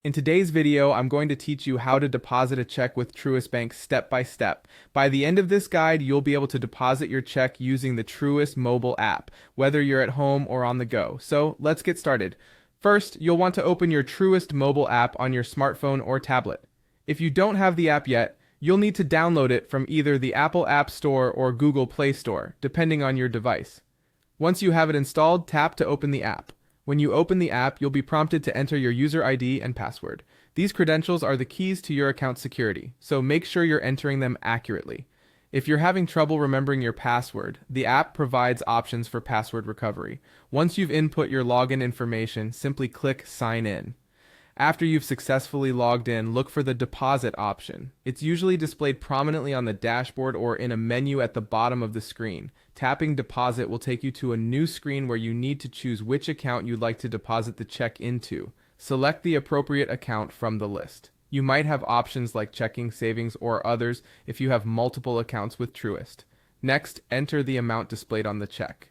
In today's video, I'm going to teach you how to deposit a check with Truist Bank step by step. By the end of this guide, you'll be able to deposit your check using the Truist mobile app, whether you're at home or on the go. So let's get started. First, you'll want to open your Truist mobile app on your smartphone or tablet. If you don't have the app yet, you'll need to download it from either the Apple App Store or Google Play Store, depending on your device. Once you have it installed, tap to open the app. When you open the app, you'll be prompted to enter your user ID and password. These credentials are the keys to your account security, so make sure you're entering them accurately. If you're having trouble remembering your password, the app provides options for password recovery. Once you've input your login information, simply click Sign In. After you've successfully logged in, look for the deposit option. It's usually displayed prominently on the dashboard or in a menu at the bottom of the screen. Tapping deposit will take you to a new screen where you need to choose which account you'd like to deposit the check into. Select the appropriate account from the list. You might have options like checking, savings, or others if you have multiple accounts with Truist. Next, enter the amount displayed on the check.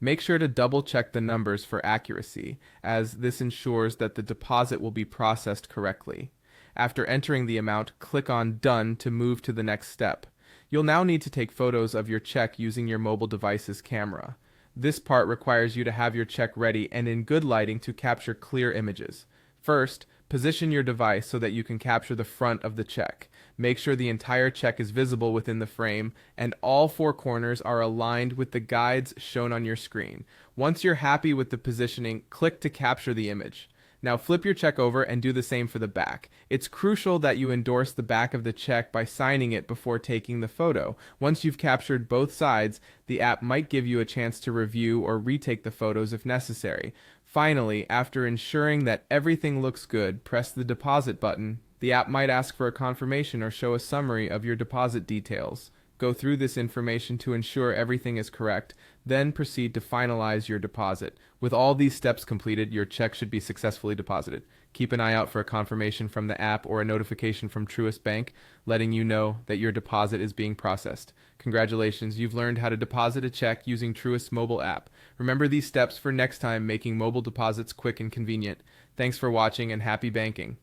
Make sure to double-check the numbers for accuracy, as this ensures that the deposit will be processed correctly. After entering the amount, click on Done to move to the next step. You'll now need to take photos of your check using your mobile device's camera. This part requires you to have your check ready and in good lighting to capture clear images. First, position your device so that you can capture the front of the check. Make sure the entire check is visible within the frame and all four corners are aligned with the guides shown on your screen. Once you're happy with the positioning, click to capture the image. Now flip your check over and do the same for the back. It's crucial that you endorse the back of the check by signing it before taking the photo. Once you've captured both sides, the app might give you a chance to review or retake the photos if necessary. Finally, after ensuring that everything looks good, press the deposit button. The app might ask for a confirmation or show a summary of your deposit details. Go through this information to ensure everything is correct, then proceed to finalize your deposit. With all these steps completed, your check should be successfully deposited. Keep an eye out for a confirmation from the app or a notification from Truist Bank letting you know that your deposit is being processed. Congratulations, you've learned how to deposit a check using Truist's mobile app. Remember these steps for next time, making mobile deposits quick and convenient. Thanks for watching and happy banking.